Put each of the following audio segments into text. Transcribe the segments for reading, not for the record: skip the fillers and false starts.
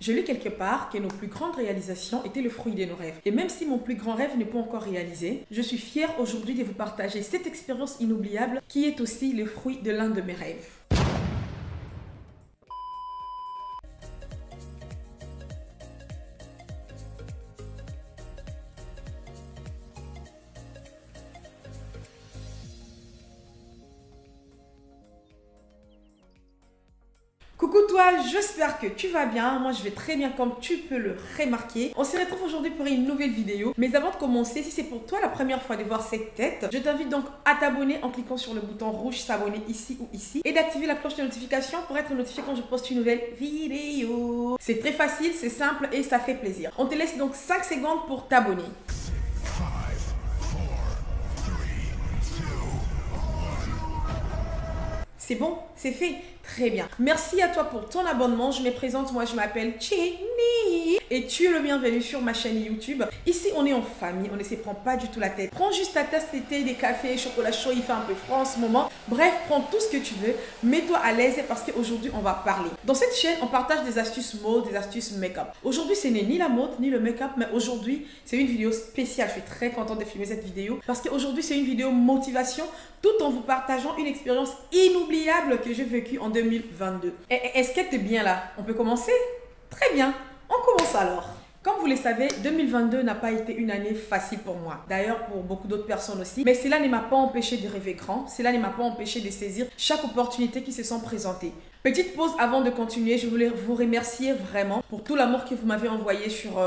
Je lis quelque part que nos plus grandes réalisations étaient le fruit de nos rêves. Et même si mon plus grand rêve n'est pas encore réalisé, je suis fière aujourd'hui de vous partager cette expérience inoubliable qui est aussi le fruit de l'un de mes rêves. Coucou toi, j'espère que tu vas bien. Moi je vais très bien comme tu peux le remarquer. On se retrouve aujourd'hui pour une nouvelle vidéo. Mais avant de commencer, si c'est pour toi la première fois de voir cette tête, je t'invite donc à t'abonner en cliquant sur le bouton rouge s'abonner ici ou ici et d'activer la cloche de notification pour être notifié quand je poste une nouvelle vidéo. C'est très facile, c'est simple et ça fait plaisir. On te laisse donc 5 secondes pour t'abonner. C'est bon, c'est fait. Très bien. Merci à toi pour ton abonnement. Je me présente, moi je m'appelle Jenny et tu es le bienvenu sur ma chaîne YouTube. Ici, on est en famille, on ne se prend pas du tout la tête. Prends juste ta tasse de thé, des cafés, chocolat chaud, il fait un peu froid en ce moment. Bref, prends tout ce que tu veux. Mets-toi à l'aise parce qu'aujourd'hui, on va parler. Dans cette chaîne, on partage des astuces mode, des astuces make-up. Aujourd'hui, ce n'est ni la mode, ni le make-up, mais aujourd'hui, c'est une vidéo spéciale. Je suis très contente de filmer cette vidéo parce qu'aujourd'hui, c'est une vidéo motivation tout en vous partageant une expérience inoubliable que j'ai vécue en 2022. Est-ce qu'elle était bien là? On peut commencer? Très bien, on commence alors. Comme vous le savez, 2022 n'a pas été une année facile pour moi. D'ailleurs, pour beaucoup d'autres personnes aussi. Mais cela ne m'a pas empêché de rêver grand. Cela ne m'a pas empêché de saisir chaque opportunité qui se sont présentées. Petite pause avant de continuer. Je voulais vous remercier vraiment pour tout l'amour que vous m'avez envoyé sur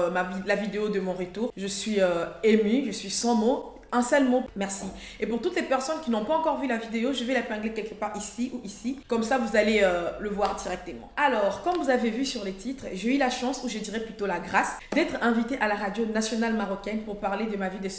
la vidéo de mon retour. Je suis émue, je suis sans mots. Un seul mot, merci. Et pour toutes les personnes qui n'ont pas encore vu la vidéo, je vais l'épingler quelque part ici ou ici. Comme ça, vous allez le voir directement. Alors, comme vous avez vu sur les titres, j'ai eu la chance, ou je dirais plutôt la grâce, d'être invitée à la radio nationale marocaine pour parler de ma vie de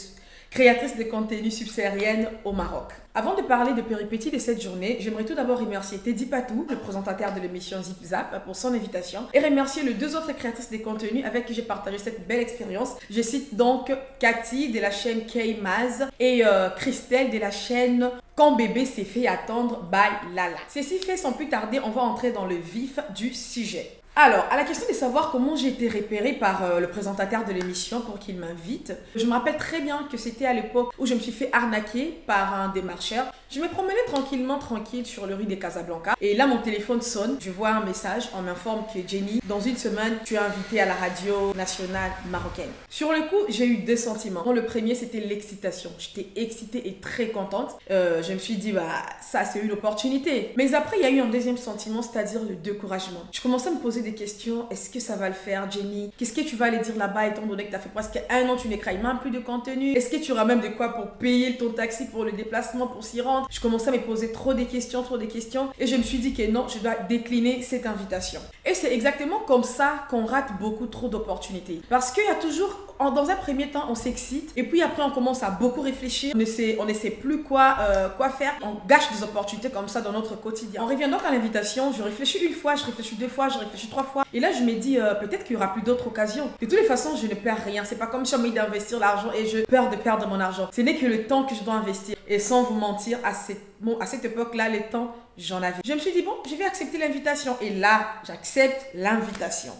créatrice de contenu subsaharienne au Maroc. Avant de parler de péripéties de cette journée, j'aimerais tout d'abord remercier Teddy Patou, le présentateur de l'émission Zip Zap, pour son invitation et remercier les deux autres créatrices de contenu avec qui j'ai partagé cette belle expérience. Je cite donc Cathy de la chaîne K-Maz et Christelle de la chaîne Quand bébé s'est fait attendre by Lala. Ceci fait, sans plus tarder, on va entrer dans le vif du sujet. Alors, à la question de savoir comment j'ai été repérée par le présentateur de l'émission pour qu'il m'invite, je me rappelle très bien que c'était à l'époque où je me suis fait arnaquer par un démarcheur. Je me promenais tranquille sur le rue de Casablanca et là mon téléphone sonne, je vois un message, on m'informe que Jenny, dans une semaine, tu es invitée à la radio nationale marocaine. Sur le coup, j'ai eu deux sentiments. Le premier, c'était l'excitation. J'étais excitée et très contente. Je me suis dit, bah ça c'est une opportunité. Mais après, il y a eu un deuxième sentiment, c'est-à-dire le découragement. Je commençais à me poser des questions. Est-ce que ça va le faire, Jenny? Qu'est-ce que tu vas aller dire là-bas étant donné que tu as fait presque un an, tu n'écris même plus de contenu? Est-ce que tu auras même de quoi pour payer ton taxi pour le déplacement, pour s'y rendre? Je commençais à me poser trop des questions et je me suis dit que non, je dois décliner cette invitation. Et c'est exactement comme ça qu'on rate beaucoup trop d'opportunités. Parce qu'il y a toujours, dans un premier temps, on s'excite et puis après on commence à beaucoup réfléchir. On ne sait plus quoi faire. On gâche des opportunités comme ça dans notre quotidien. On revient donc à l'invitation. Je réfléchis une fois, je réfléchis deux fois, je réfléchis trois fois. Et là, je me dis peut-être qu'il y aura plus d'autres occasions. De toutes les façons, je ne perds rien. C'est pas comme si j'ai envie d'investir l'argent et je peur de perdre mon argent. Ce n'est que le temps que je dois investir. Et sans vous mentir, à cette époque-là, le temps, j'en avais. Je me suis dit, bon, je vais accepter l'invitation. Et là, j'accepte l'invitation.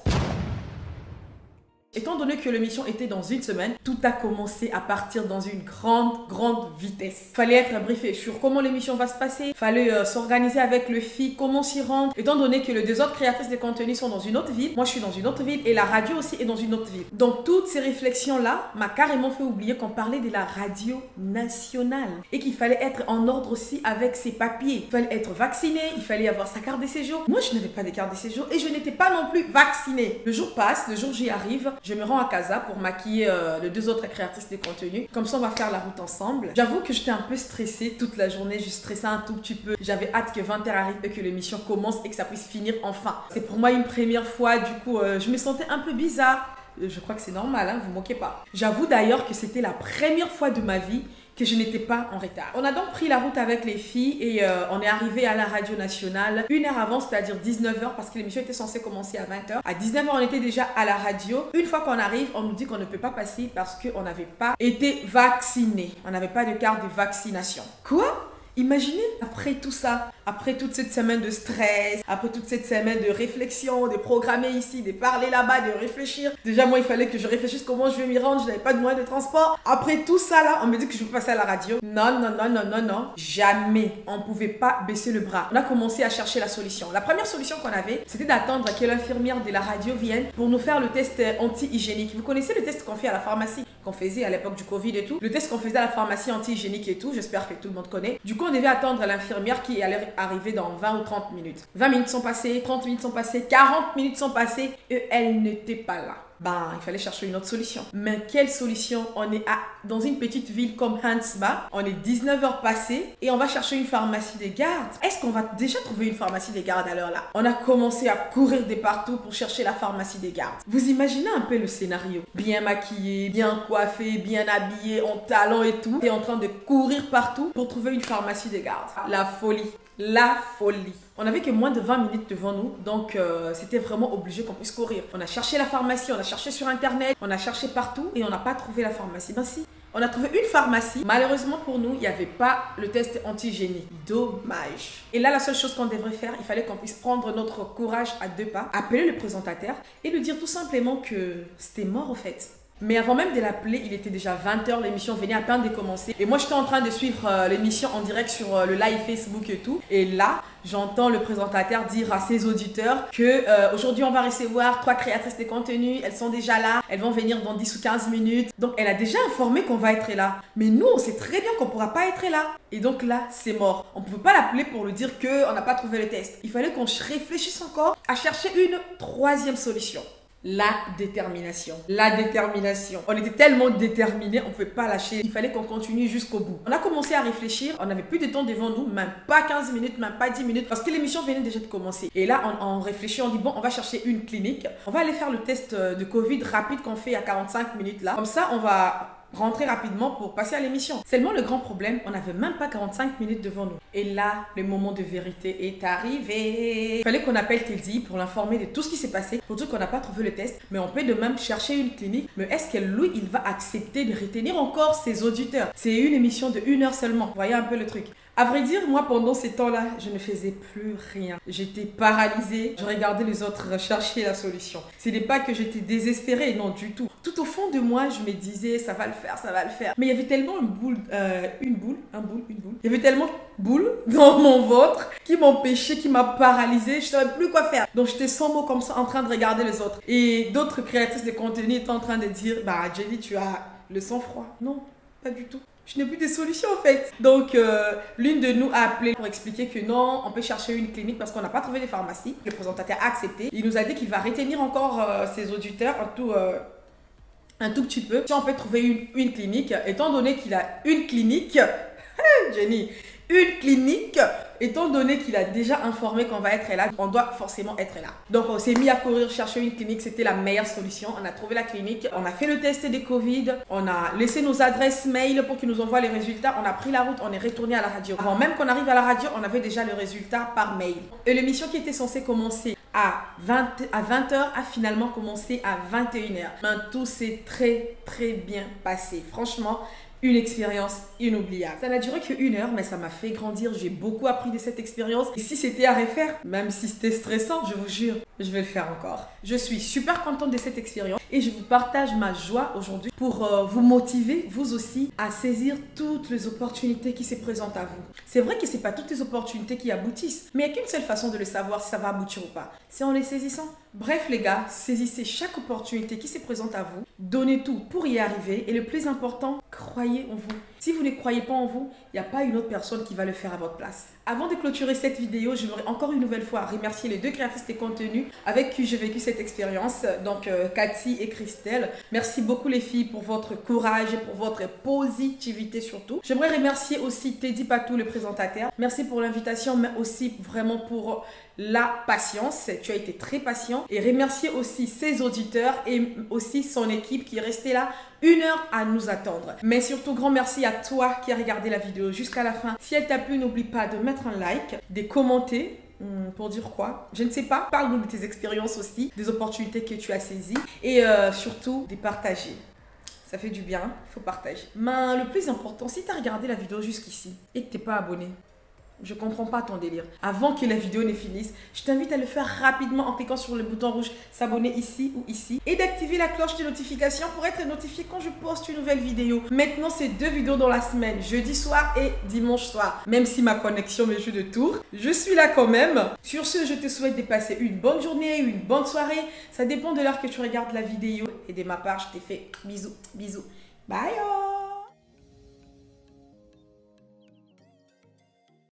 Étant donné que l'émission était dans une semaine, tout a commencé à partir dans une grande vitesse. Fallait être briefé sur comment l'émission va se passer. Fallait s'organiser avec le FI, comment s'y rendre. Étant donné que les deux autres créatrices de contenu sont dans une autre ville, moi je suis dans une autre ville et la radio aussi est dans une autre ville. Donc toutes ces réflexions-là m'a carrément fait oublier qu'on parlait de la radio nationale et qu'il fallait être en ordre aussi avec ses papiers. Il fallait être vacciné, il fallait avoir sa carte de séjour. Moi je n'avais pas de carte de séjour et je n'étais pas non plus vaccinée. Le jour passe, le jour j'y arrive. Je me rends à Casa pour maquiller les deux autres créatrices de contenu. Comme ça, on va faire la route ensemble. J'avoue que j'étais un peu stressée toute la journée. Je stressais un tout petit peu. J'avais hâte que 20h arrive et que l'émission commence et que ça puisse finir enfin. C'est pour moi une première fois. Du coup, je me sentais un peu bizarre. Je crois que c'est normal, hein, vous moquez pas. J'avoue d'ailleurs que c'était la première fois de ma vie que je n'étais pas en retard. On a donc pris la route avec les filles et on est arrivé à la radio nationale une heure avant, c'est-à-dire 19h parce que l'émission était censée commencer à 20h. À 19h, on était déjà à la radio. Une fois qu'on arrive, on nous dit qu'on ne peut pas passer parce qu'on n'avait pas été vacciné. On n'avait pas de carte de vaccination. Quoi? Imaginez, après tout ça, après toute cette semaine de stress, après toute cette semaine de réflexion, de programmer ici, de parler là-bas, de réfléchir. Déjà, moi, il fallait que je réfléchisse comment je vais m'y rendre, je n'avais pas de moyen de transport. Après tout ça, là, on me dit que je peux passer à la radio. Non, non, non, non, non, non. Jamais. On ne pouvait pas baisser le bras. On a commencé à chercher la solution. La première solution qu'on avait, c'était d'attendre que l'infirmière de la radio vienne pour nous faire le test anti-hygiénique. Vous connaissez le test qu'on fait à la pharmacie, qu'on faisait à l'époque du Covid et tout. Le test qu'on faisait à la pharmacie anti-hygiénique et tout, j'espère que tout le monde connaît. Du coup, on devait attendre l'infirmière qui allait arriver dans 20 ou 30 minutes. 20 minutes sont passées, 30 minutes sont passées, 40 minutes sont passées et elle n'était pas là. Ben, il fallait chercher une autre solution. Mais quelle solution? On est dans une petite ville comme Hansbach, on est 19h passées et on va chercher une pharmacie des gardes. Est-ce qu'on va déjà trouver une pharmacie des gardes à l'heure là? On a commencé à courir de partout pour chercher la pharmacie des gardes. Vous imaginez un peu le scénario? Bien maquillé, bien coiffé, bien habillé, en talons et tout. Et en train de courir partout pour trouver une pharmacie des gardes. La folie. La folie. On n'avait que moins de 20 minutes devant nous, donc c'était vraiment obligé qu'on puisse courir. On a cherché la pharmacie, on a cherché sur internet, on a cherché partout et on n'a pas trouvé la pharmacie. Ben si, on a trouvé une pharmacie. Malheureusement pour nous, il n'y avait pas le test anti-hygiénique. Dommage. Et là, la seule chose qu'on devrait faire, il fallait qu'on puisse prendre notre courage à deux pas, appeler le présentateur et lui dire tout simplement que c'était mort au fait. Mais avant même de l'appeler, il était déjà 20h, l'émission venait à peine de commencer. Et moi, j'étais en train de suivre l'émission en direct sur le live Facebook et tout. Et là, j'entends le présentateur dire à ses auditeurs que aujourd'hui, on va recevoir 3 créatrices de contenu. Elles sont déjà là. Elles vont venir dans 10 ou 15 minutes. Donc, elle a déjà informé qu'on va être là. Mais nous, on sait très bien qu'on ne pourra pas être là. Et donc là, c'est mort. On ne pouvait pas l'appeler pour lui dire qu'on n'a pas trouvé le test. Il fallait qu'on réfléchisse encore à chercher une troisième solution. La détermination. La détermination. On était tellement déterminés, on ne pouvait pas lâcher. Il fallait qu'on continue jusqu'au bout. On a commencé à réfléchir. On n'avait plus de temps devant nous, même pas 15 minutes, même pas 10 minutes, parce que l'émission venait déjà de commencer. Et là, on réfléchit, on dit bon, on va chercher une clinique. On va aller faire le test de Covid rapide qu'on fait à 45 minutes là. Comme ça, on va rentrer rapidement pour passer à l'émission. Seulement le grand problème, on n'avait même pas 45 minutes devant nous. Et là, le moment de vérité est arrivé. Il fallait qu'on appelle Teddy pour l'informer de tout ce qui s'est passé, pour dire qu'on n'a pas trouvé le test, mais on peut de même chercher une clinique. Mais est-ce que lui, il va accepter de retenir encore ses auditeurs? C'est une émission de 1 heure seulement. Vous voyez un peu le truc. À vrai dire, moi, pendant ces temps-là, je ne faisais plus rien. J'étais paralysée. Je regardais les autres chercher la solution. Ce n'est pas que j'étais désespérée, non, du tout. Tout au fond de moi, je me disais, ça va le faire, ça va le faire. Mais il y avait tellement une boule. Il y avait tellement de boules dans mon ventre qui m'empêchait, qui m'a paralysée. Je ne savais plus quoi faire. Donc, j'étais sans mots comme ça, en train de regarder les autres. Et d'autres créatrices de contenu étaient en train de dire, bah, Jenny, tu as le sang-froid. Non, pas du tout. Je n'ai plus de solution en fait. Donc, l'une de nous a appelé pour expliquer que non, on peut chercher une clinique parce qu'on n'a pas trouvé de pharmacie. Le présentateur a accepté. Il nous a dit qu'il va retenir encore ses auditeurs un tout petit peu. Si on peut trouver une clinique, étant donné qu'il a une clinique, Jenny, une clinique, étant donné qu'il a déjà informé qu'on va être là, on doit forcément être là. Donc on s'est mis à courir chercher une clinique, c'était la meilleure solution. On a trouvé la clinique, on a fait le test des Covid, on a laissé nos adresses mail pour qu'ils nous envoient les résultats, on a pris la route, on est retourné à la radio. Avant même qu'on arrive à la radio, on avait déjà le résultat par mail. Et l'émission qui était censée commencer à 20h a finalement commencé à 21h. Mais tout s'est très bien passé. Franchement, une expérience inoubliable. Ça n'a duré que 1 heure, mais ça m'a fait grandir. J'ai beaucoup appris de cette expérience. Et si c'était à refaire, même si c'était stressant, je vous jure, je vais le faire encore. Je suis super contente de cette expérience et je vous partage ma joie aujourd'hui pour vous motiver, vous aussi, à saisir toutes les opportunités qui se présentent à vous. C'est vrai que ce n'est pas toutes les opportunités qui aboutissent, mais il n'y a qu'une seule façon de le savoir si ça va aboutir ou pas. C'est en les saisissant. Bref les gars, saisissez chaque opportunité qui se présente à vous, donnez tout pour y arriver et le plus important, croyez en vous. Si vous ne croyez pas en vous, il n'y a pas une autre personne qui va le faire à votre place. Avant de clôturer cette vidéo, je voudrais encore une nouvelle fois remercier les 2 créatrices de contenu avec qui j'ai vécu cette expérience, donc Cathy et Christelle. Merci beaucoup les filles pour votre courage et pour votre positivité surtout. J'aimerais remercier aussi Teddy Patou, le présentateur. Merci pour l'invitation, mais aussi vraiment pour la patience. Tu as été très patient. Et remercier aussi ses auditeurs et aussi son équipe qui est restée là 1 heure à nous attendre. Mais surtout, grand merci à toi qui as regardé la vidéo jusqu'à la fin. Si elle t'a plu, n'oublie pas de mettre un like, de commenter. Pour dire quoi? Je ne sais pas. Parle-nous de tes expériences aussi, des opportunités que tu as saisies et surtout de partager. Ça fait du bien, il faut partager. Mais le plus important, si tu as regardé la vidéo jusqu'ici et que tu n'es pas abonné, Je comprends pas ton délire. Avant que la vidéo ne finisse, je t'invite à le faire rapidement en cliquant sur le bouton rouge s'abonner ici ou ici et d'activer la cloche de notification pour être notifié quand je poste une nouvelle vidéo. Maintenant, c'est 2 vidéos dans la semaine, jeudi soir et dimanche soir. Même si ma connexion me joue de tour, je suis là quand même. Sur ce, je te souhaite de passer une bonne journée, une bonne soirée. Ça dépend de l'heure que tu regardes la vidéo. Et de ma part, je te fais bisous, bisous. Bye!